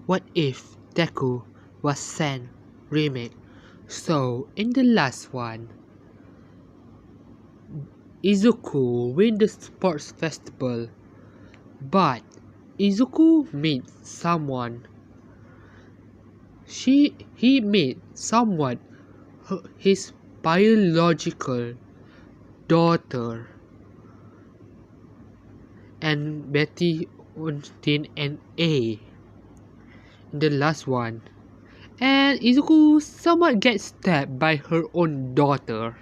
What if Deku was sent remake? So in the last one, Izuku win the sports festival, but Izuku meets someone. He meets someone, his biological daughter, and Betty Untin and A in the last one. And Izuku somewhat gets stabbed by her own daughter.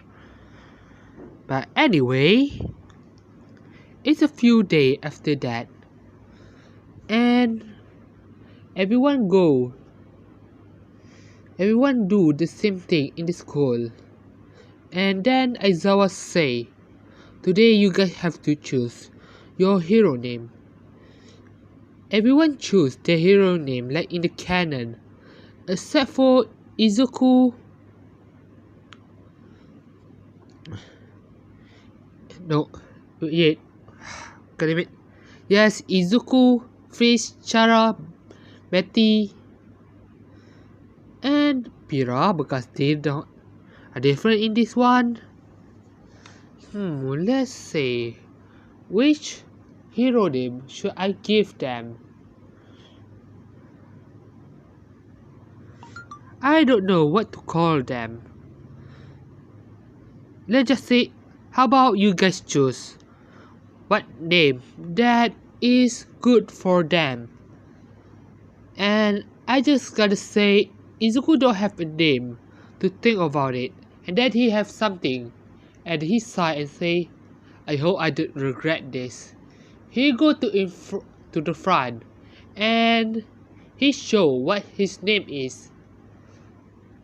But anyway, it's a few days after that, and everyone do the same thing in the school. And then Aizawa say, today you guys have to choose your hero name. Everyone choose their hero name like in the canon, except for Izuku. No, wait, damn it. Yes, Izuku, Freeze, Chara, Betty, and Pira, because they don't are different in this one. Let's say, which hero name should I give them? I don't know what to call them. Let's just say, how about you guys choose what name that is good for them? And I just gotta say, Izuku don't have a name to think about it, and then he have something at his side and say, I hope I don't regret this. He go to the front and he show what his name is.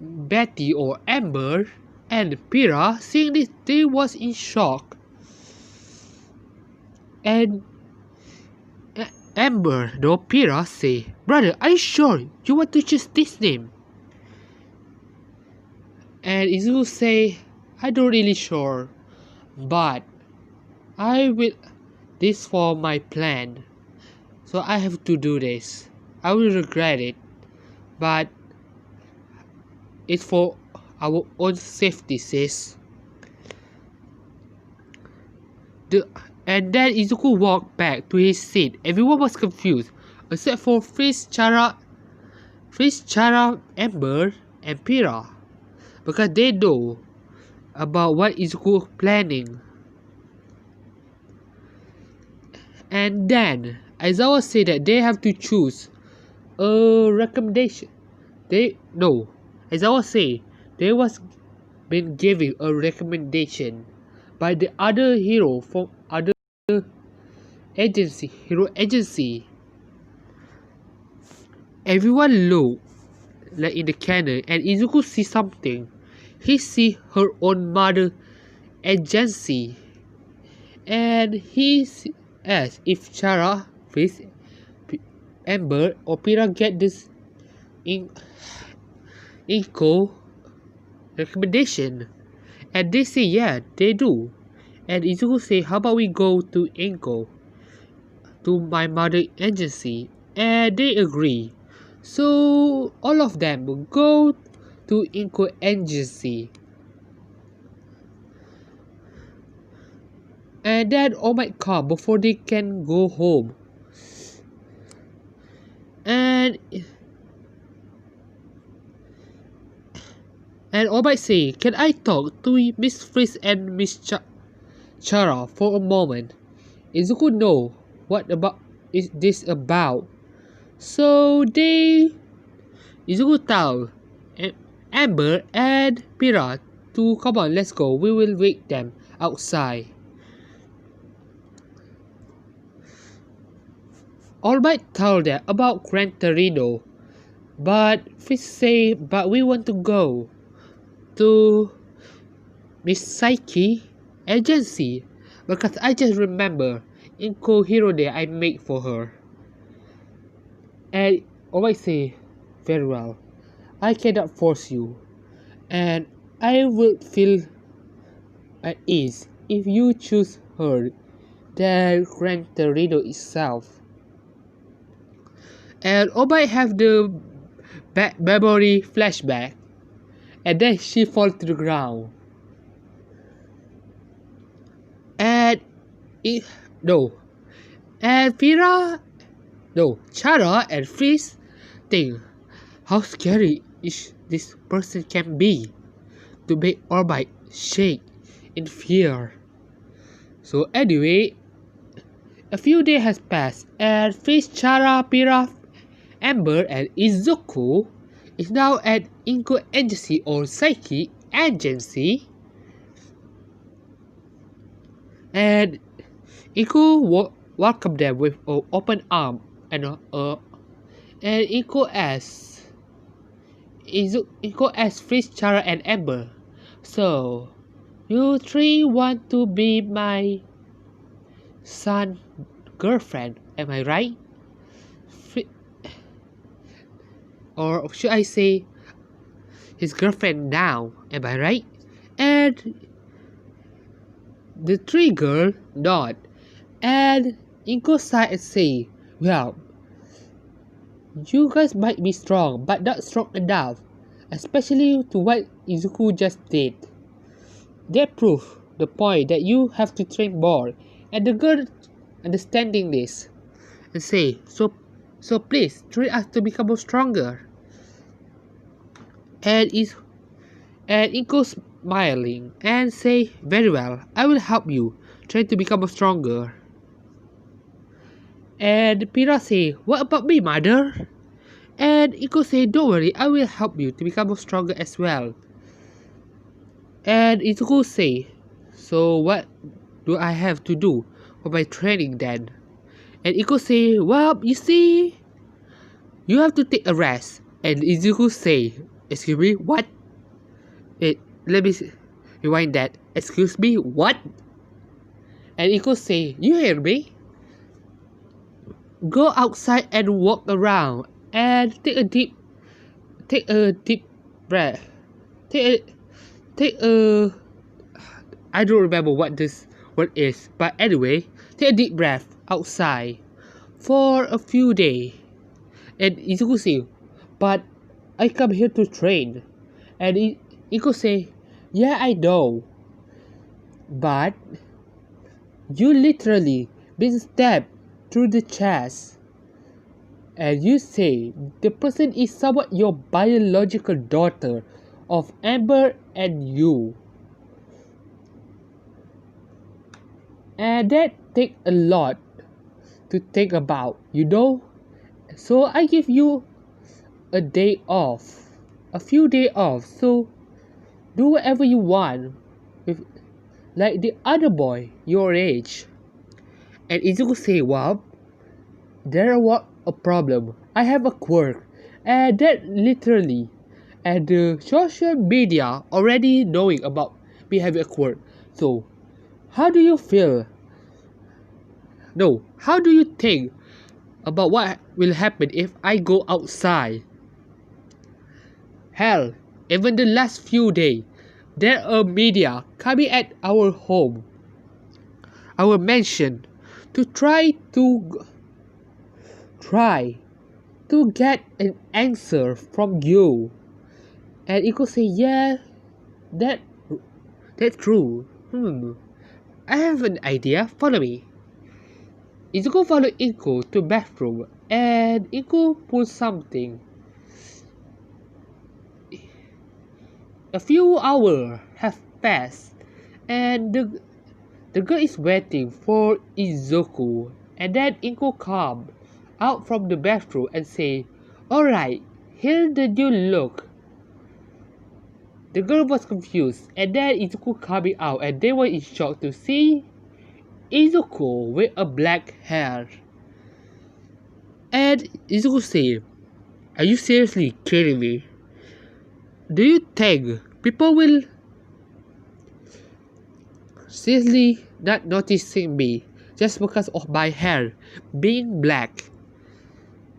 Betty or Amber and Pira, seeing this, they was in shock. And Amber, no Pira, say, brother, are you sure you want to choose this name? And Izuku say, I don't really sure, but I will this for my plan, so I have to do this. I will regret it, but it's for our own safety, sis. And then Izuku walked back to his seat. Everyone was confused, except for Freeze, Chara, Amber, and Pira, because they know about what Izuku planning. And then Aizawa said that they have to choose a recommendation. Aizawa say they was been giving a recommendation by the other hero from other hero agency. Everyone look like in the canon, and Izuku see something. He see her own mother agency, and he asks if Chara, Fizz, Amber, or Pira get this Inko recommendation, and they say yeah, they do. And Izuku say, how about we go to Inko, to my mother agency, and they agree. So all of them will go to Inko agency, and then All Might come before they can go home. And All Might say, can I talk to Miss Freeze and Miss Chara for a moment? Izuku know what about is this about. So Izuku tell Amber and Pira to come on, let's go. We will wait them outside. All Might tell them about Gran Torino, but Fish say, but we want to go to Miss Psyche agency, because I just remember Inko Hero Day I made for her. And All Might say, very well, I cannot force you, and I will feel at ease if you choose her than Gran Torino itself. And Obai have the memory flashback, and then she falls to the ground. And it, no, and Chara and Freeze think how scary this person can be to make Orbite shake in fear. So anyway, a few days has passed, and Freeze, Chara, Pira, Amber, and Izuku is now at Inko Agency or Psyche Agency, and Inko welcomed them with an open arm and Inko asks Freeze, Chara, and Amber, so you three want to be my son girlfriend, am I right? Or should I say his girlfriend now, am I right? And the three girls nod, and Inko sighed and say, well, you guys might be strong, but not strong enough, especially to what Izuku just did. That proves the point that you have to train more, and the girl understanding this and say, so please train us to become more stronger. And Inko smiling and say, very well, I will help you try to become stronger. And Pira say, what about me, mother? And Inko say, don't worry, I will help you to become stronger as well. And Izuku say, so what do I have to do for my training then? And Inko say, well, you see, you have to take a rest. And Izuku say, excuse me, what? Let me rewind that. Excuse me, what? And Inko say, you hear me? Go outside and walk around and take a deep breath. I don't remember what this word is, but anyway, take a deep breath outside for a few days. And Izuku say, but I come here to train. And Inko say, yeah, I know, but you literally been stabbed through the chest, and you say the person is somewhat your biological daughter of Amber and you, and that takes a lot to think about, you know. So I give you a few days off, so do whatever you want with like the other boy your age. And Izuku say, well, there was a problem. I have a quirk, and that literally, and the social media already knowing about me having a quirk. So, how do you feel? No, how do you think about what will happen if I go outside? Hell, even the last few days, there are media coming at our home, our mansion, to try to get an answer from you. And Iko say, yeah, that's true. I have an idea, follow me. Izuku followed Iko to bathroom, and Iko pulls something. A few hours have passed, and the girl is waiting for Izuku, and then Inko comes out from the bathroom and say, alright, here the new look. The girl was confused, and then Izuku coming out, and they were in shock to see Izuku with a black hair. And Izuku say, are you seriously kidding me? Do you think people will seriously not noticing me just because of my hair being black?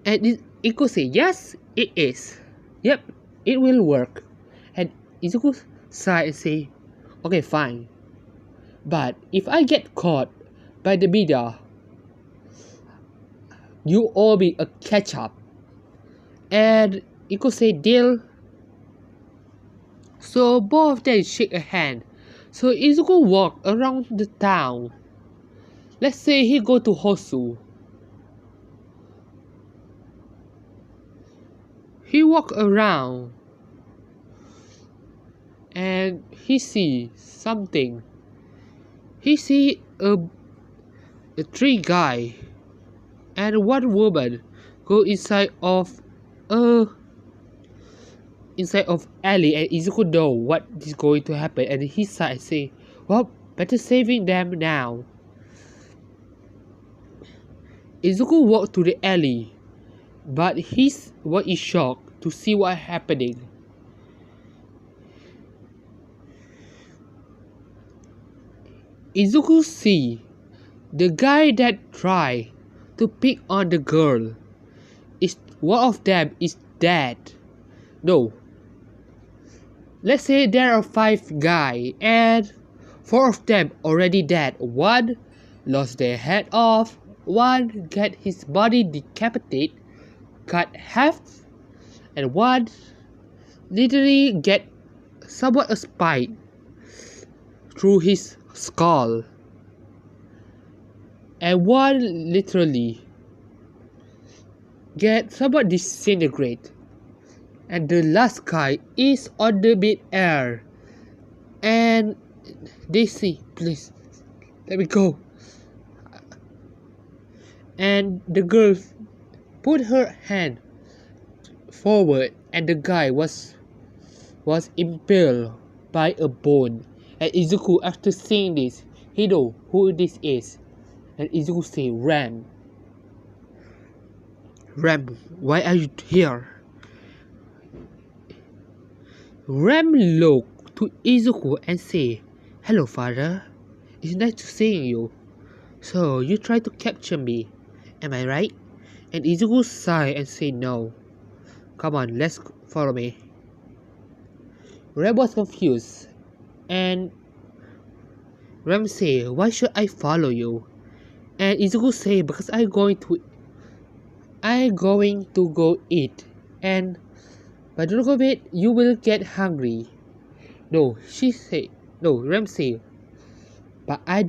And Izuku say, yes, it is. Yep, it will work. And Izuku sigh and say, okay, fine. But if I get caught by the media, you owe me a catch-up. And Izuku say deal. So both of them shake a hand. So Izuku walk around the town. Let's say he go to Hosu. He walk around and he see something. He see a three guy and one woman go inside of alley, and Izuku know what is going to happen, and he side say, well, better saving them now. Izuku walked to the alley, but he was in shock to see what happening. Izuku see the guy that tried to pick on the girl. Is one of them is dead. No. Let's say there are 5 guys and 4 of them already dead. One lost their head off, one get his body decapitated, cut half, and one literally get somewhat a spike through his skull, and one literally get somewhat disintegrate, and the last guy is on the mid-air, and they say, please let me go, and the girl put her hand forward, and the guy was impaled by a bone. And Izuku, after seeing this, he know who this is, and Izuku say, Ram, why are you here? Ram looked to Izuku and say, hello father, it's nice to see you. So you try to capture me, am I right? And Izuku sighed and said no. Come on, let's follow me. Ram was confused, and Ram said, why should I follow you? And Izuku said, because I'm going to go eat, and by the look of it, you will get hungry. No, Ram said, but I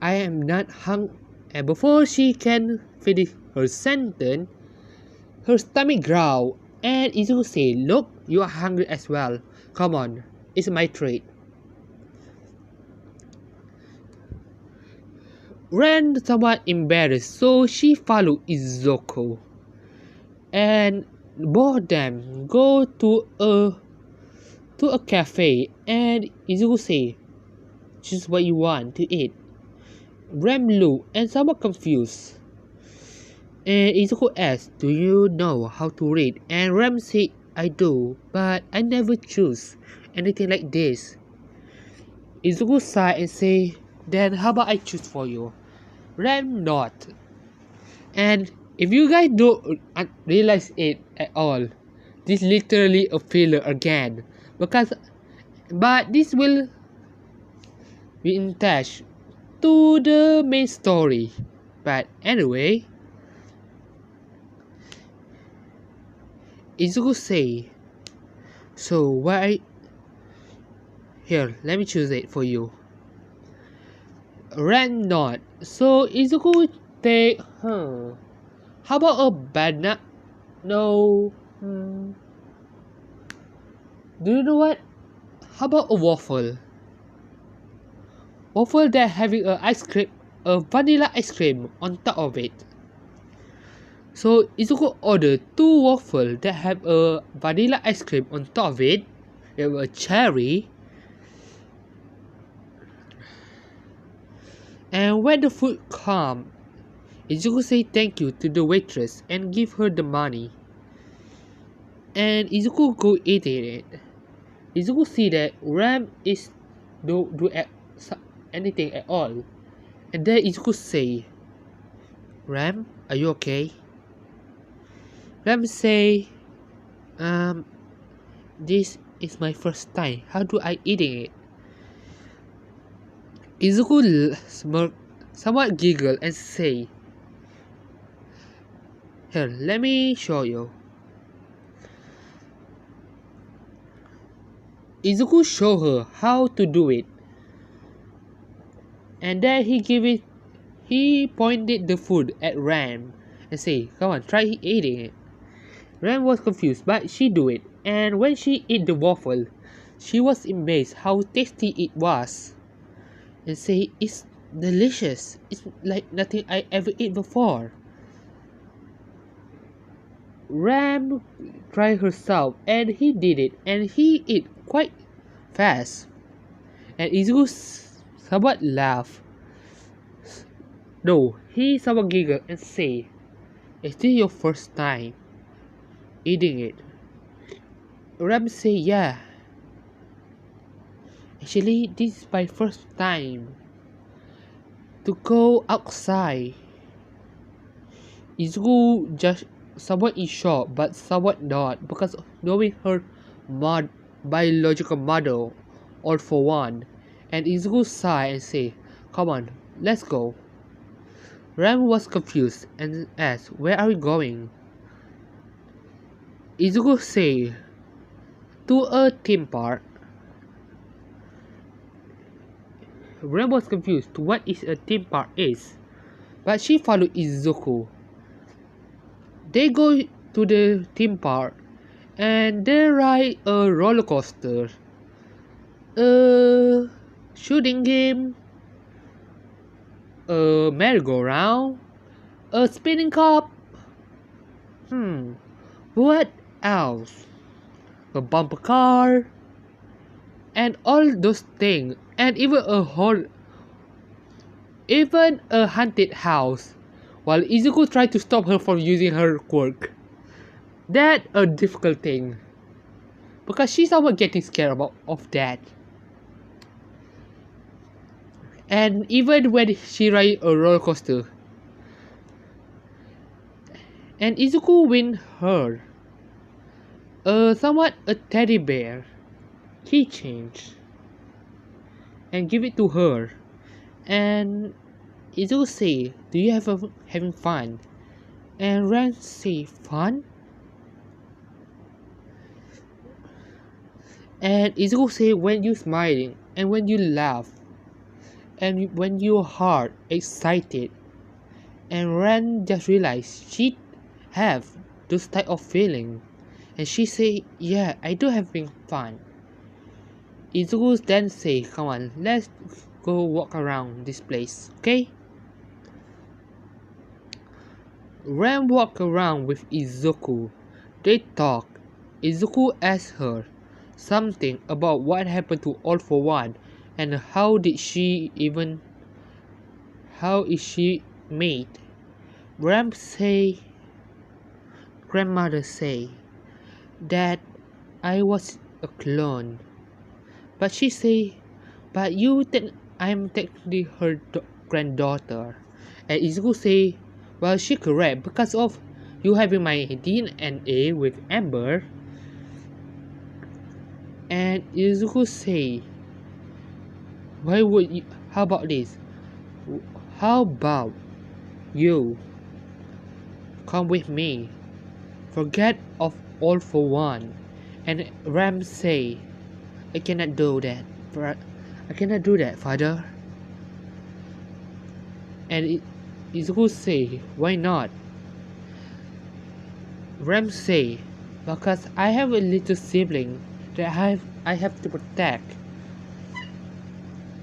am not hungry. And before she can finish her sentence, her stomach growled, and Izuku said, look, you are hungry as well. Come on, it's my treat. Ran somewhat embarrassed, so she followed Izuku, and both of them go to a cafe, and Izuku say, choose what you want to eat. Ram looked and somewhat confused, and Izuku asked, do you know how to read? And Ram said, I do, but I never choose anything like this. Izuku sighed and said, then how about I choose for you? Ram nodded. And if you guys don't realize it at all, this is literally a filler again, but this will be attached to the main story. But anyway, Izuku say, so why here, let me choose it for you. Ran nod. So Izuku take how about a banana? No. Do you know what? How about a waffle? Waffle that having a vanilla ice cream on top of it. So Izuku ordered 2 waffles that have a vanilla ice cream on top of it. There were cherry. And when the food come, Izuku say thank you to the waitress and give her the money. And Izuku go eating it. Izuku see that Ram is do anything at all. And then Izuku say, Ram, are you okay? Ram say, this is my first time. How do I eating it? Izuku somewhat giggle and say, here, let me show you. Izuku showed her how to do it, and then he pointed the food at Ram and said, "Come on, try eating it." Ram was confused, but she do it, and when she ate the waffle, she was amazed how tasty it was, and say, "It's delicious. It's like nothing I ever ate before." Ram tried herself, and he did it, and he ate quite fast. And Izuku somewhat laughed. No, he somewhat giggled and say, "Is this your first time eating it?" Ram say, "Yeah. Actually, this is my first time to go outside." Izuku just somewhat in shock, but somewhat not, because knowing her biological mother, all for one. And Izuku sighed and said, "Come on, let's go." Ram was confused and asked, "Where are we going?" Izuku said, "To a theme park." Ram was confused to what is a theme park is, but she followed Izuku. They go to the theme park and they ride a roller coaster, a shooting game, a merry-go-round, a spinning cup. What else? A bumper car, and all those things, and even a haunted house. While Izuku tried to stop her from using her quirk. That a difficult thing, because she's somewhat getting scared of that. And even when she ride a roller coaster, and Izuku win her somewhat a teddy bear keychain and give it to her. And Izuku say, "Do you have having fun?" And Ran say, "Fun?" And Izuku say, "When you smiling and when you laugh and when your heart excited." And Ran just realized she have those type of feeling, and she say, "Yeah, I do having fun." Izuku then say, "Come on, let's go walk around this place, okay?" Ran walk around with Izuku. They talk. Izuku asked her something about what happened to All for One and how is she made. Grandmother say that I was a clone, but she say, "But I'm technically her granddaughter." And Izuku say, "Well, she correct because of you having my DNA with Amber." And Izuku say, how about this? How about you come with me? Forget of All for One." And Ram say, "I cannot do that. I cannot do that, father." And Izuku say, "Why not?" Ram say, "Because I have a little sibling that I have to protect."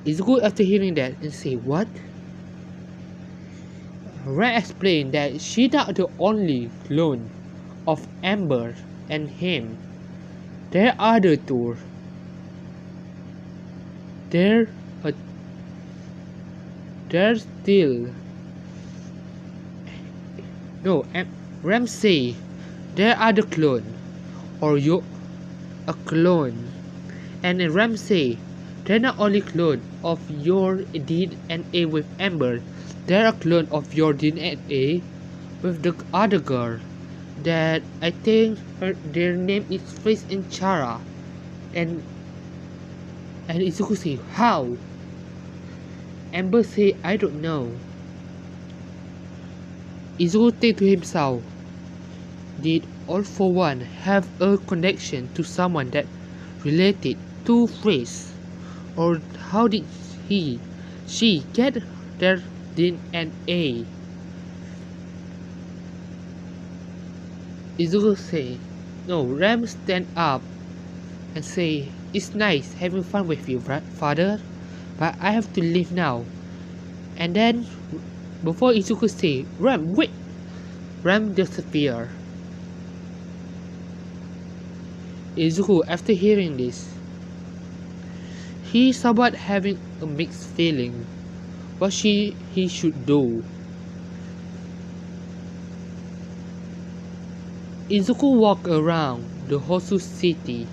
Izuku after hearing that and say, "What?" Ram explained that she not the only clone of Amber and him. There are the two. They're still no. Ram say there are the clone, or you a clone, and Ram say they're not only clone of your DNA with Amber. They're a clone of your DNA with the other girl that I think their name is Face and Chara. And Izuku say, "How?" Amber say, "I don't know." Izuku think to himself, did All for One have a connection to someone that related to freeze? Or how did she get there in an A? Izuku say, no, Ram stand up and say, it's nice having fun with you, father, but I have to leave now. And then, before Izuku say, Ram, wait! Ram disappear. Izuku, after hearing this, he's somewhat having a mixed feeling. What he should do. Izuku walked around the Hosu city.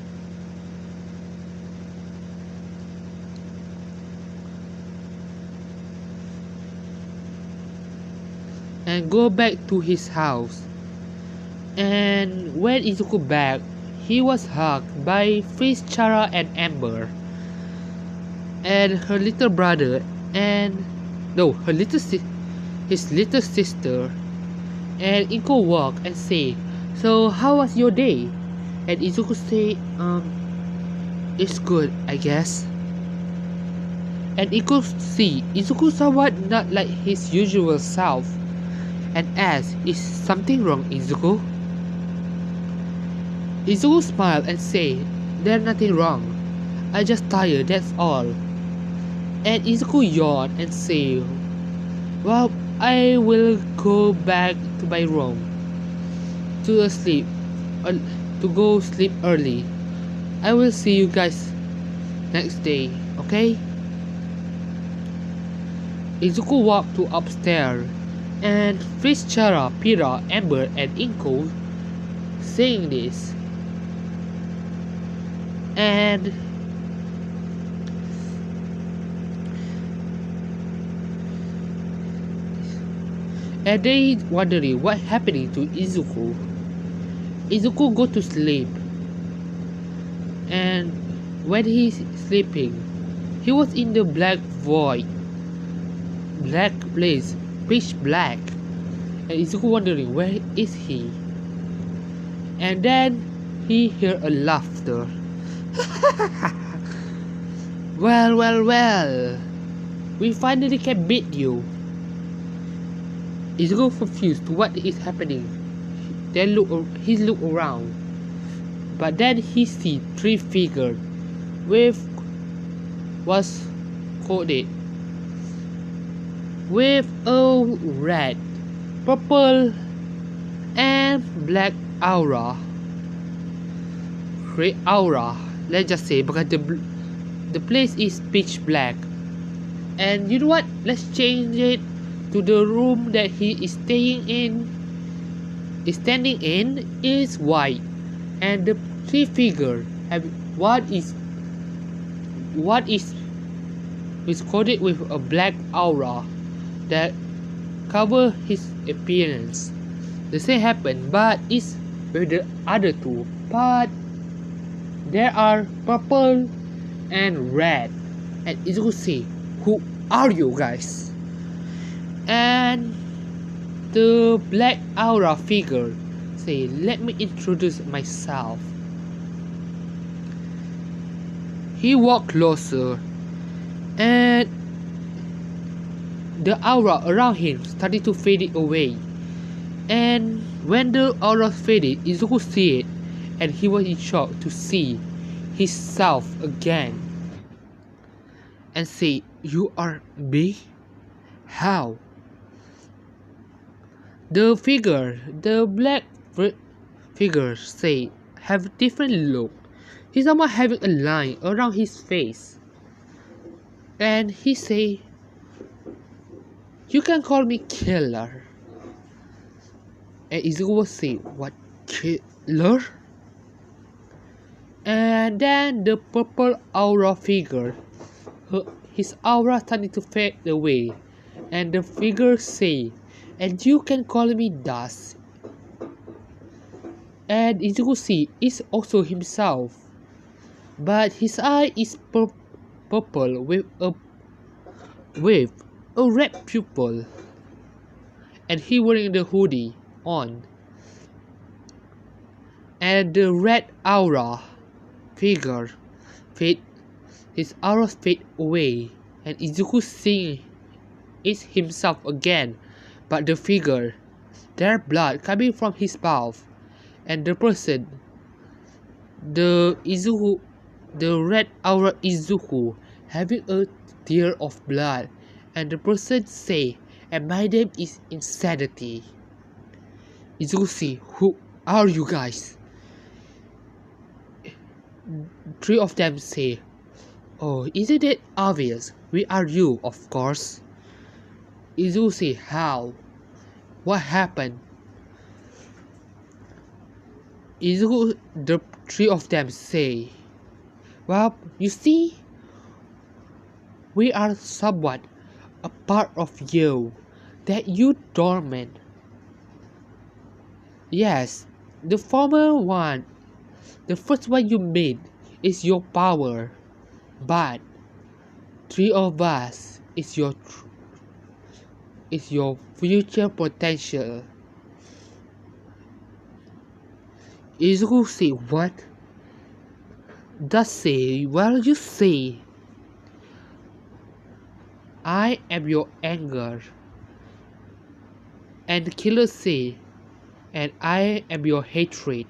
And go back to his house. And when Izuku back, he was hugged by Freeze, Chara, and Amber, and her little brother, and no, his little sister. And Inko walk and say, so how was your day? And Izuku say, it's good, I guess. And Izuku somewhat not like his usual self, and asks, is something wrong, Izuku? Izuku smiled and say, there's nothing wrong. I just tired, that's all. And Izuku yawned and say, well, I will go back to my room to sleep, to go sleep early. I will see you guys next day, okay? Izuku walked to upstairs, and Freeze, Chara, Pira, Amber, and Inko saying this. And they wondering what happening to Izuku. Izuku go to sleep, and when he's sleeping, he was in the black void, black place, pitch black, and Izuku wondering where is he. And then he hear a laughter. Well, we finally can beat you. Izuku confused what is happening. Then he look around, but then he see three figures with was coded with a red, purple, and black aura. Great aura, let's just say, because the place is pitch black. And you know what? Let's change it to the room that he is standing in is white, and the three figure have what is coded with a black aura that cover his appearance. The same happened, but it's with the other two. But there are purple and red, and Izuku say, who are you guys? And the black aura figure say, let me introduce myself. He walked closer, and the aura around him started to fade away. And when the aura faded, Izuku see it, and he was in shock to see himself again. And say, you are me? How? The black figure say, have different look. He's somehow having a line around his face. And he say, you can call me killer. And Izuku will say, what, killer? And then the purple aura figure, his aura started to fade away. And the figure say, and you can call me dust. And Izuku see is also himself, but his eye is purple with a red pupil, and he wearing the hoodie on. And the red aura figure his arrows fade away, and Izuku seeing it himself again, but the figure, their blood coming from his mouth, and the person, the red aura Izuku, having a tear of blood, and the person say, and my name is Insanity. Izuku say, who are you guys? Three of them say, oh, isn't it obvious? We are you, of course. Izuku say, how? What happened? Izuku, the three of them say, well, you see, we are somewhat a part of you that you dormant. Yes, the former one, the first one you made is your power, but three of us is your future potential. Izuku say, what? Does say, well, you say, I am your anger. And the killer say, and I am your hatred.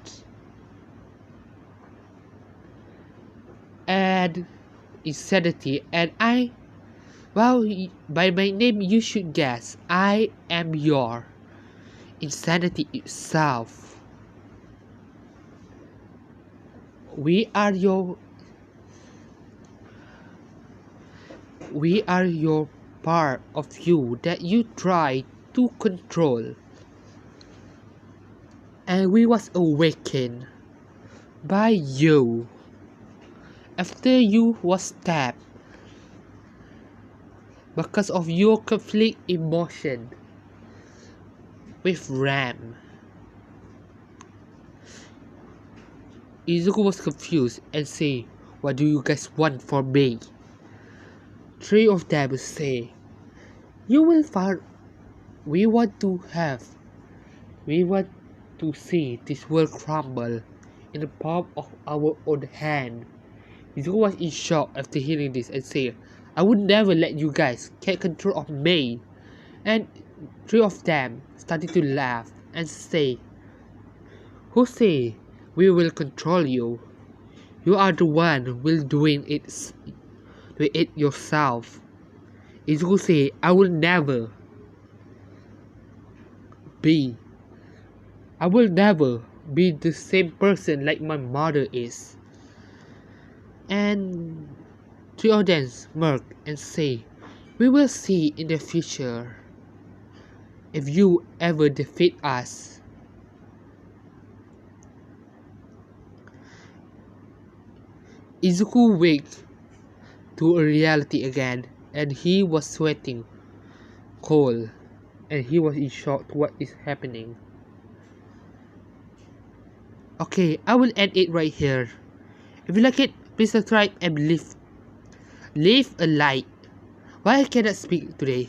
And Insanity, and I, well, by my name you should guess, I am your Insanity itself. We are your part of you that you try to control, and we was awakened by you after you was stabbed because of your conflict emotion with Ram. Izuku was confused and say, what do you guys want from me? Three of them say, you will find we want to see this world crumble in the palm of our own hand. Izuku was in shock after hearing this and said, I would never let you guys get control of me. And three of them started to laugh and say, who say we will control you? You are the one who will doing it yourself. Izuku say, I will never be the same person like my mother is. And three of them smirk and say, we will see in the future if you ever defeat us. Izuku waked to a reality again, and he was sweating cold, and he was in shock to what is happening. Okay, I will end it right here. If you like it, please subscribe and leave a like. Why I cannot speak today?